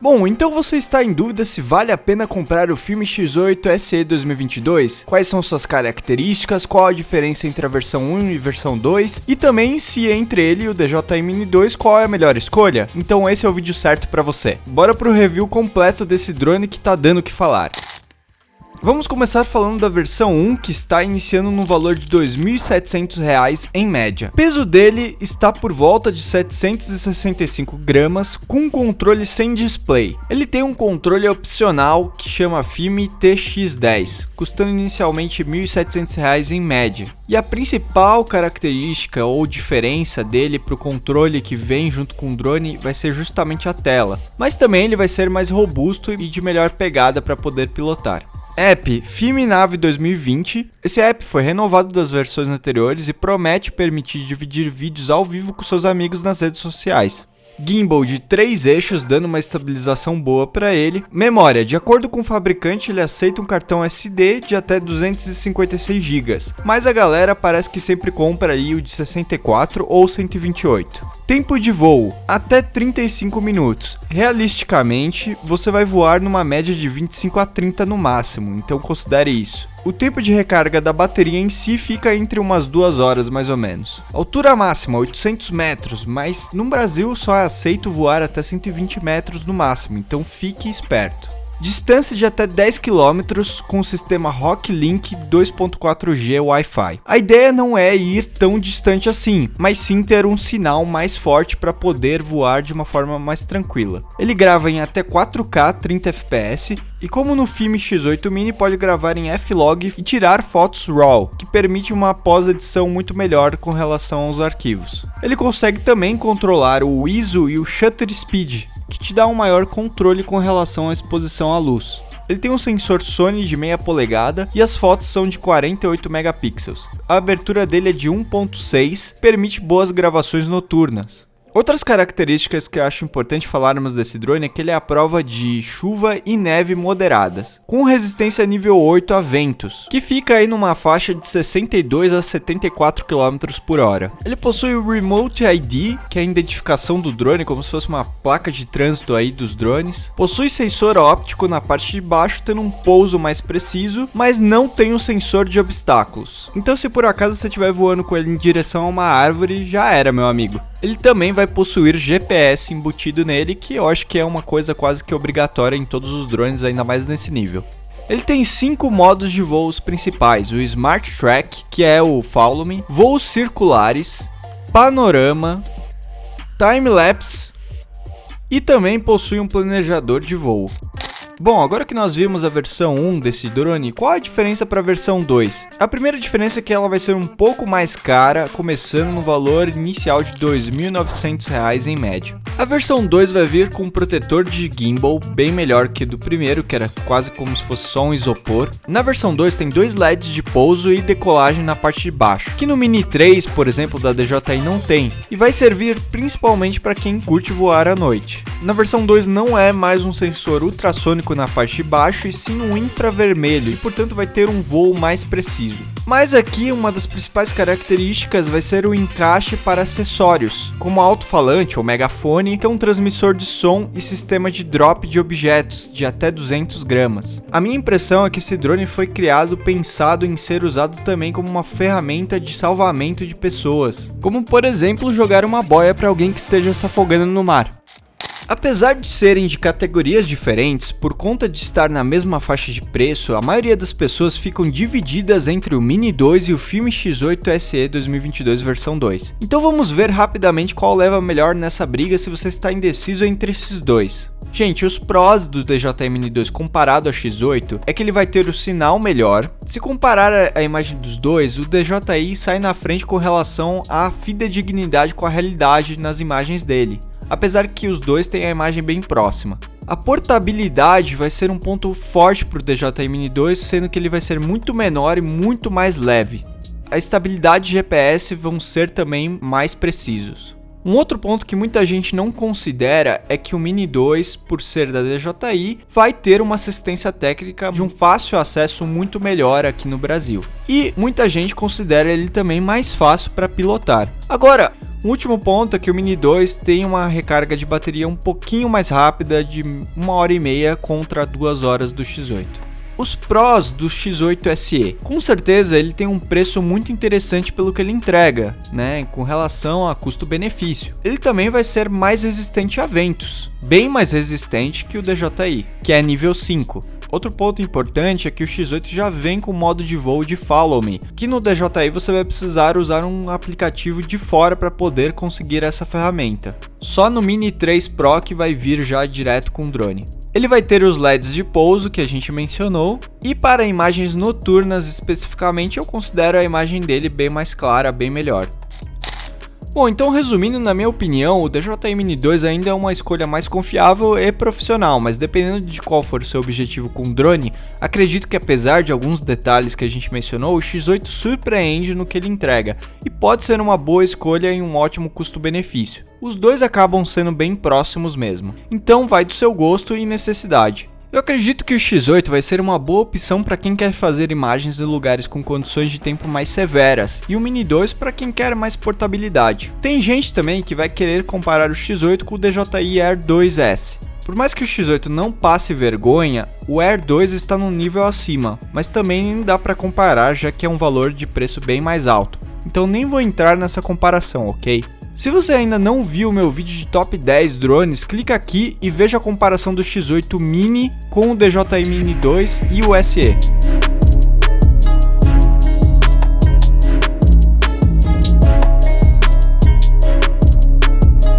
Bom, então você está em dúvida se vale a pena comprar o Filme X8 SE 2022? Quais são suas características, qual a diferença entre a versão 1 e versão 2? E também se entre ele e o DJI Mini 2, qual é a melhor escolha? Então esse é o vídeo certo para você. Bora pro review completo desse drone que tá dando o que falar. Vamos começar falando da versão 1, que está iniciando no valor de R$ 2.700 em média. O peso dele está por volta de 765 gramas, com controle sem display. Ele tem um controle opcional que chama Fime TX10, custando inicialmente R$ 1.700 em média. E a principal característica ou diferença dele para o controle que vem junto com o drone vai ser justamente a tela, mas também ele vai ser mais robusto e de melhor pegada para poder pilotar. App FilmeNav 2020. Esse app foi renovado das versões anteriores e promete permitir dividir vídeos ao vivo com seus amigos nas redes sociais. Gimbal de 3 eixos, dando uma estabilização boa para ele. Memória: de acordo com o fabricante, ele aceita um cartão SD de até 256 GB, mas a galera parece que sempre compra aí o de 64 ou 128. Tempo de voo: até 35 minutos. Realisticamente, você vai voar numa média de 25 a 30 no máximo, então considere isso. O tempo de recarga da bateria em si fica entre umas 2 horas mais ou menos. Altura máxima 800 metros, mas no Brasil só é aceito voar até 120 metros no máximo, então fique esperto. Distância de até 10 km com o sistema Rocklink 2.4G Wi-Fi. A ideia não é ir tão distante assim, mas sim ter um sinal mais forte para poder voar de uma forma mais tranquila. Ele grava em até 4K 30 fps e, como no Filme X8 Mini, pode gravar em F-Log e tirar fotos RAW, que permite uma pós-edição muito melhor com relação aos arquivos. Ele consegue também controlar o ISO e o Shutter Speed, que te dá um maior controle com relação à exposição à luz. Ele tem um sensor Sony de meia polegada e as fotos são de 48 megapixels. A abertura dele é de 1.6, permite boas gravações noturnas. Outras características que eu acho importante falarmos desse drone é que ele é à prova de chuva e neve moderadas, com resistência nível 8 a ventos, que fica aí numa faixa de 62 a 74 km por hora. Ele possui o Remote ID, que é a identificação do drone, como se fosse uma placa de trânsito aí dos drones. Possui sensor óptico na parte de baixo, tendo um pouso mais preciso, mas não tem um sensor de obstáculos. Então, se por acaso você estiver voando com ele em direção a uma árvore, já era, meu amigo. Ele também vai possuir GPS embutido nele, que eu acho que é uma coisa quase que obrigatória em todos os drones, ainda mais nesse nível. Ele tem 5 modos de voos principais: o Smart Track, que é o Follow Me, voos circulares, panorama, time-lapse e também possui um planejador de voo. Bom, agora que nós vimos a versão 1 desse drone, qual a diferença para a versão 2? A primeira diferença é que ela vai ser um pouco mais cara, começando no valor inicial de R$ 2.900 em média. A versão 2 vai vir com um protetor de gimbal bem melhor que do primeiro, que era quase como se fosse só um isopor. Na versão 2 tem 2 LEDs de pouso e decolagem na parte de baixo, que no Mini 3, por exemplo, da DJI não tem, e vai servir principalmente para quem curte voar à noite. Na versão 2 não é mais um sensor ultrassônico na parte de baixo e sim um infravermelho, e portanto vai ter um voo mais preciso. Mas aqui uma das principais características vai ser o encaixe para acessórios, como alto-falante ou megafone, que é um transmissor de som e sistema de drop de objetos de até 200 gramas. A minha impressão é que esse drone foi criado pensado em ser usado também como uma ferramenta de salvamento de pessoas, como por exemplo jogar uma boia para alguém que esteja se afogando no mar. Apesar de serem de categorias diferentes, por conta de estar na mesma faixa de preço, a maioria das pessoas ficam divididas entre o Mini 2 e o Filme X8 SE 2022 versão 2. Então vamos ver rapidamente qual leva melhor nessa briga se você está indeciso entre esses dois. Gente, os prós do DJI Mini 2 comparado ao X8 é que ele vai ter o sinal melhor. Se comparar a imagem dos dois, o DJI sai na frente com relação à fidedignidade com a realidade nas imagens dele, apesar que os dois têm a imagem bem próxima. A portabilidade vai ser um ponto forte para o DJI Mini 2, sendo que ele vai ser muito menor e muito mais leve. A estabilidade e GPS vão ser também mais precisos. Um outro ponto que muita gente não considera é que o Mini 2, por ser da DJI, vai ter uma assistência técnica de um fácil acesso muito melhor aqui no Brasil. E muita gente considera ele também mais fácil para pilotar. Agora, o último ponto é que o Mini 2 tem uma recarga de bateria um pouquinho mais rápida, de 1h30 contra 2 horas do X8. Os prós do X8 SE. Com certeza ele tem um preço muito interessante pelo que ele entrega, né, com relação a custo-benefício. Ele também vai ser mais resistente a ventos, bem mais resistente que o DJI, que é nível 5. Outro ponto importante é que o X8 já vem com o modo de voo de Follow Me, que no DJI você vai precisar usar um aplicativo de fora para poder conseguir essa ferramenta. Só no Mini 3 Pro que vai vir já direto com drone. Ele vai ter os LEDs de pouso que a gente mencionou, e para imagens noturnas especificamente eu considero a imagem dele bem mais clara, bem melhor. Bom, então resumindo, na minha opinião, o DJI Mini 2 ainda é uma escolha mais confiável e profissional, mas dependendo de qual for o seu objetivo com o drone, acredito que apesar de alguns detalhes que a gente mencionou, o X8 surpreende no que ele entrega, e pode ser uma boa escolha em um ótimo custo-benefício. Os dois acabam sendo bem próximos mesmo, então vai do seu gosto e necessidade. Eu acredito que o X8 vai ser uma boa opção para quem quer fazer imagens em lugares com condições de tempo mais severas, e o Mini 2 para quem quer mais portabilidade. Tem gente também que vai querer comparar o X8 com o DJI Air 2S. Por mais que o X8 não passe vergonha, o Air 2 está num nível acima, mas também nem dá para comparar, já que é um valor de preço bem mais alto. Então nem vou entrar nessa comparação, ok? Se você ainda não viu o meu vídeo de top 10 drones, clica aqui e veja a comparação do X8 Mini com o DJI Mini 2 e o SE.